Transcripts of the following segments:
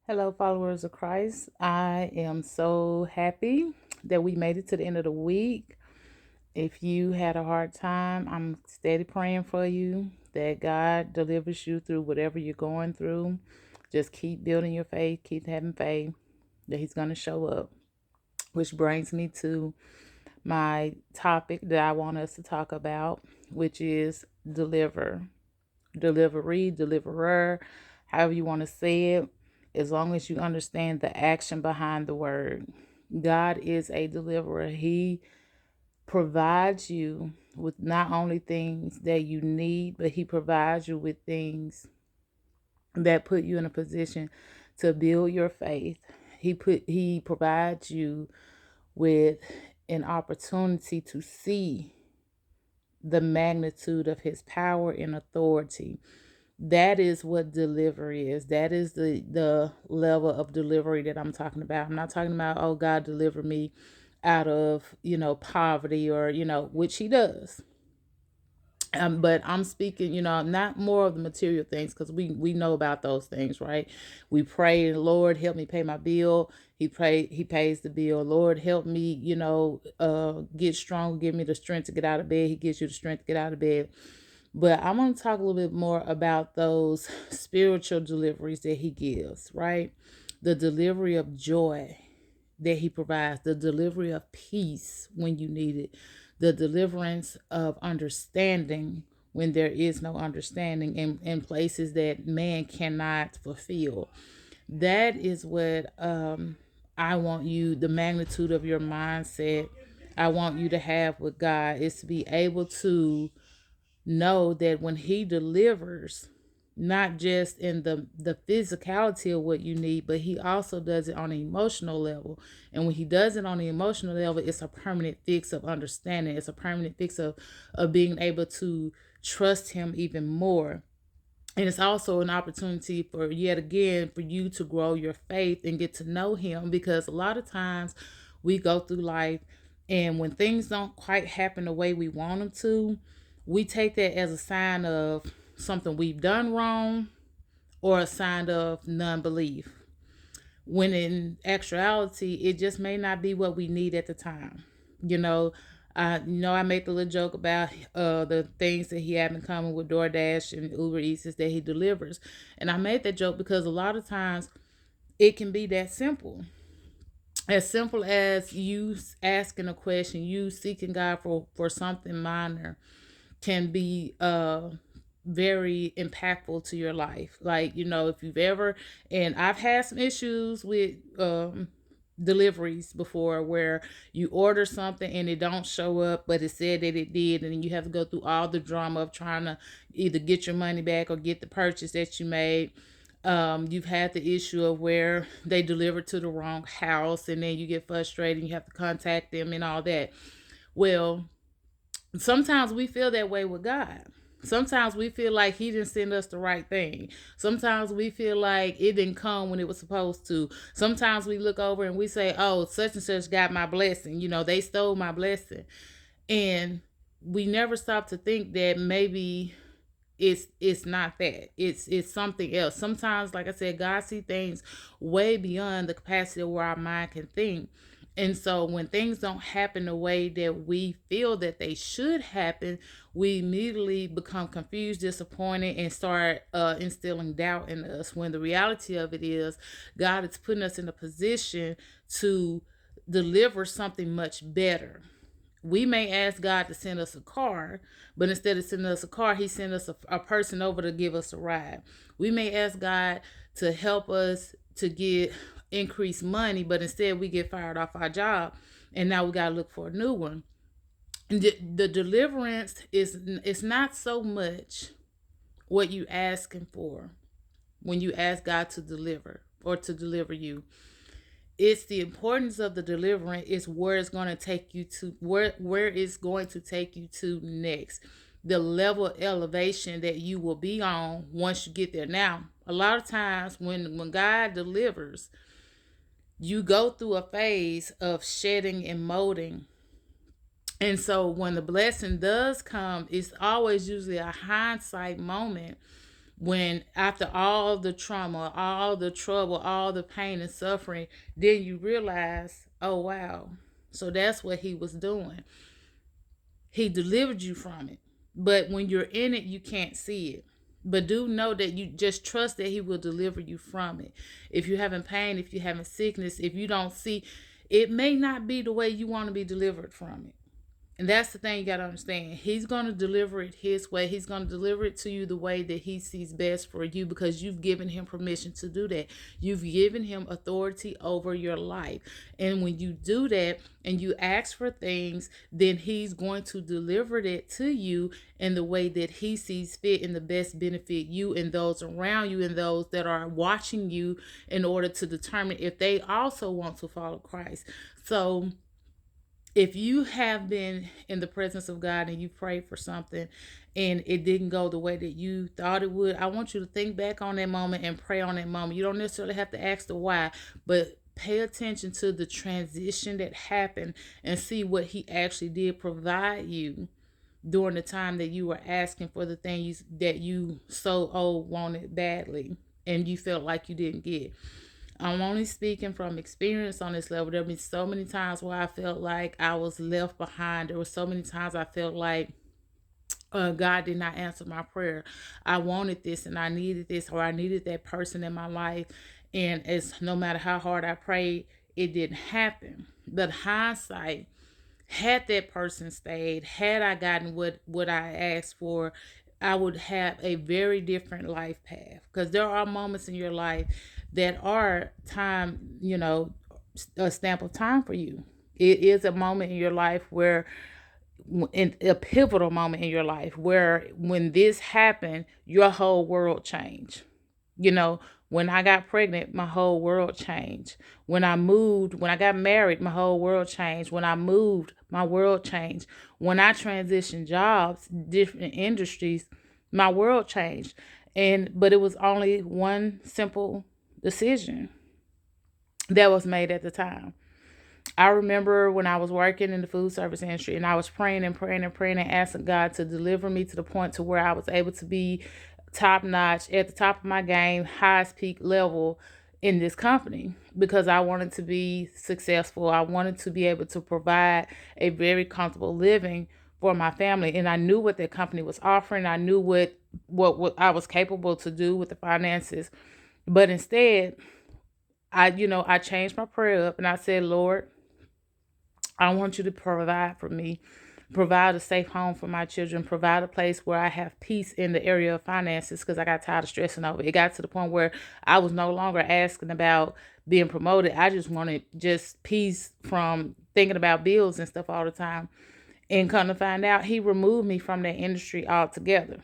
Hello, followers of Christ. I am so happy that we made it to the end of the week. If you had a hard time, I'm steady praying for you that God delivers you through whatever you're going through. Just keep building your faith, keep having faith that He's going to show up. Which brings me to my topic that I want us to talk about, which is delivery, deliverer, however you want to say it, as long as you understand the action behind the word. God is a deliverer. He provides you with not only things that you need, but He provides you with things that put you in a position to build your faith. He provides you with an opportunity to see the magnitude of His power and authority. That is what delivery is. That is the level of delivery that I'm talking about. I'm not talking about, oh, God deliver me out of poverty, or which He does. But I'm speaking, not more of the material things, because we know about those things, right? We pray, Lord, help me pay my bill. He pays the bill. Lord, help me, get strong, give me the strength to get out of bed. He gives you the strength to get out of bed. But I want to talk a little bit more about those spiritual deliveries that He gives, right? The delivery of joy that He provides, the delivery of peace when you need it, the deliverance of understanding when there is no understanding in places that man cannot fulfill. That is what I want you, the magnitude of your mindset, I want you to have with God, is to be able to know that when He delivers, not just in the physicality of what you need, but He also does it on an emotional level. And when He does it on the emotional level, it's a permanent fix of understanding. It's a permanent fix of being able to trust Him even more. And it's also an opportunity for, yet again, for you to grow your faith and get to know Him, because a lot of times we go through life, and when things don't quite happen the way we want them to, we take that as a sign of something we've done wrong, or a sign of non-belief, when in actuality it just may not be what we need at the time. I made the little joke about the things that He had in common with DoorDash and Uber Eats is that He delivers. And I made that joke because a lot of times it can be that simple. As simple as you asking a question, you seeking God for something minor, can be very impactful to your life. Like, if you've ever, and I've had some issues with deliveries before, where you order something and it don't show up, but it said that it did, and then you have to go through all the drama of trying to either get your money back or get the purchase that you made. You've had the issue of where they deliver to the wrong house, and then you get frustrated and you have to contact them and all that. Well, sometimes we feel that way with God. Sometimes we feel like He didn't send us the right thing. Sometimes we feel like it didn't come when it was supposed to. Sometimes we look over and we say, oh, such and such got my blessing. They stole my blessing. And we never stop to think that maybe it's not that. It's something else. Sometimes, like I said, God see things way beyond the capacity of where our mind can think. And so when things don't happen the way that we feel that they should happen, we immediately become confused, disappointed, and start instilling doubt in us, when the reality of it is God is putting us in a position to deliver something much better. We may ask God to send us a car, but instead of sending us a car, He sent us a person over to give us a ride. We may ask God to help us to get increased money, but instead we get fired off our job, and now we got to look for a new one. And the deliverance is, it's not so much what you asking for when you ask God to deliver or to deliver you. It's the importance of the deliverance, is where it's going to take you to, where it's going to take you to next, the level of elevation that you will be on once you get there. Now, a lot of times when God delivers, you go through a phase of shedding and molding. And so when the blessing does come, it's always usually a hindsight moment, When after all the trauma, all the trouble, all the pain and suffering, then you realize, oh wow. So that's what he was doing. He delivered you from it. But when you're in it, you can't see it. But do know that you just trust that he will deliver you from it. If you're having pain, if you're having sickness, if you don't see, it may not be the way you want to be delivered from it. And that's the thing you got to understand. He's going to deliver it his way. He's going to deliver it to you the way that he sees best for you because you've given him permission to do that. You've given him authority over your life. And when you do that and you ask for things, then he's going to deliver it to you in the way that he sees fit and the best benefit you and those around you and those that are watching you in order to determine if they also want to follow Christ. So, if you have been in the presence of God and you prayed for something and it didn't go the way that you thought it would, I want you to think back on that moment and pray on that moment. You don't necessarily have to ask the why, but pay attention to the transition that happened and see what he actually did provide you during the time that you were asking for the things that you wanted badly and you felt like you didn't get. I'm only speaking from experience on this level. There have been so many times where I felt like I was left behind. There were so many times I felt like God did not answer my prayer. I wanted this and I needed this, or I needed that person in my life. And it's no matter how hard I prayed, it didn't happen. But hindsight, had that person stayed, had I gotten what I asked for, I would have a very different life path. Because there are moments in your life that are time, a stamp of time for you. It is a moment in your life where, in a pivotal moment in your life, where when this happened, your whole world changed. When I got pregnant, my whole world changed. When I got married, my whole world changed. When I moved, my world changed. When I transitioned jobs, different industries, my world changed. But it was only one simple decision that was made at the time. I remember when I was working in the food service industry and I was praying and praying and praying and asking God to deliver me to the point to where I was able to be top notch, at the top of my game, highest peak level in this company, because I wanted to be successful. I wanted to be able to provide a very comfortable living for my family. And I knew what that company was offering. I knew what I was capable to do with the finances. But instead, I changed my prayer up and I said, Lord, I want you to provide for me, provide a safe home for my children, provide a place where I have peace in the area of finances, because I got tired of stressing over it. It got to the point where I was no longer asking about being promoted. I just wanted just peace from thinking about bills and stuff all the time. And come to find out, he removed me from that industry altogether.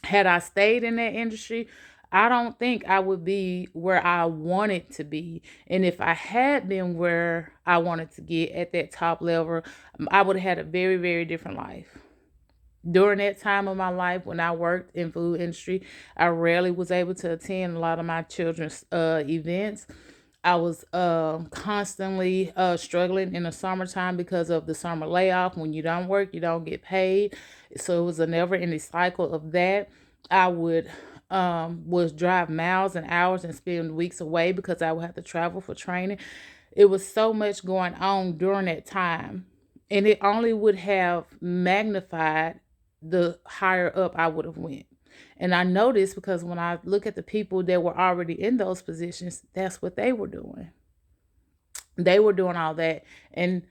Had I stayed in that industry, I don't think I would be where I wanted to be. And if I had been where I wanted to get at that top level, I would have had a very, very different life. During that time of my life when I worked in food industry, I rarely was able to attend a lot of my children's events. I was constantly struggling in the summertime because of the summer layoff. When you don't work, you don't get paid. So it was a never ending cycle of that. I would was drive miles and hours and spend weeks away because I would have to travel for training. It was so much going on during that time. And it only would have magnified the higher up I would have went. And I know this because when I look at the people that were already in those positions, that's what they were doing. They were doing all that. And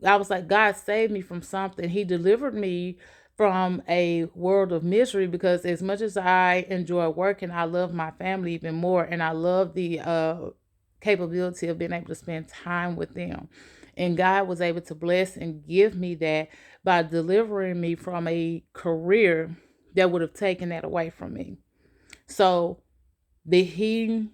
I was like, God saved me from something. He delivered me from a world of misery, because as much as I enjoy working, I love my family even more. And I love the capability of being able to spend time with them. And God was able to bless and give me that by delivering me from a career that would have taken that away from me. So, did he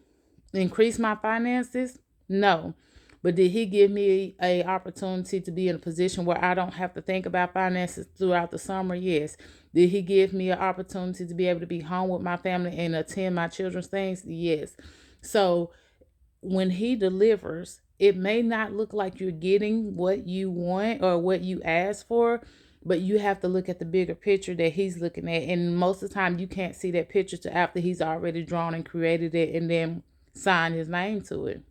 increase my finances? No. But did he give me a opportunity to be in a position where I don't have to think about finances throughout the summer? Yes. Did he give me an opportunity to be able to be home with my family and attend my children's things? Yes. So when he delivers, it may not look like you're getting what you want or what you asked for, but you have to look at the bigger picture that he's looking at. And most of the time, you can't see that picture till after he's already drawn and created it and then signed his name to it.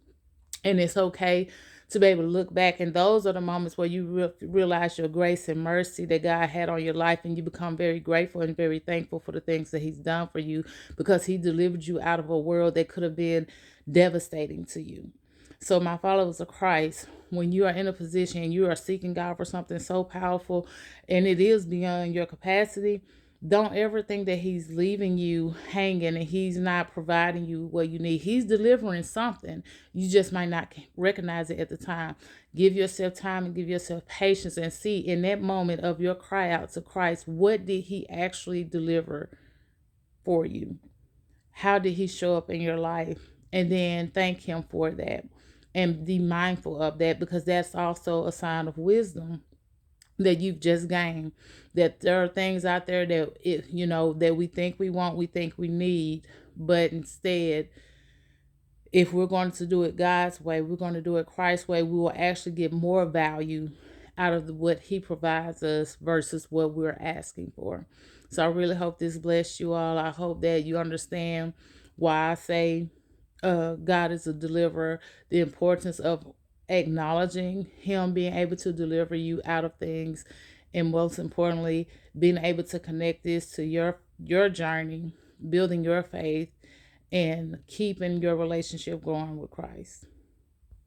And it's okay to be able to look back, and those are the moments where you realize your grace and mercy that God had on your life, and you become very grateful and very thankful for the things that he's done for you, because he delivered you out of a world that could have been devastating to you. So my followers of Christ, when you are in a position and you are seeking God for something so powerful and it is beyond your capacity, don't ever think that he's leaving you hanging and he's not providing you what you need. He's delivering something. You just might not recognize it at the time. Give yourself time and give yourself patience and see in that moment of your cry out to Christ, what did he actually deliver for you? How did he show up in your life? And then thank him for that and be mindful of that, because that's also a sign of wisdom that you've just gained. That there are things out there that that we think we want, we think we need, but instead, if we're going to do it God's way, we're going to do it Christ's way, we will actually get more value out of what he provides us versus what we're asking for. So I really hope this blessed you all. I hope that you understand why I say God is a deliverer, the importance of acknowledging him being able to deliver you out of things, and most importantly, being able to connect this to your journey, building your faith, and keeping your relationship going with Christ.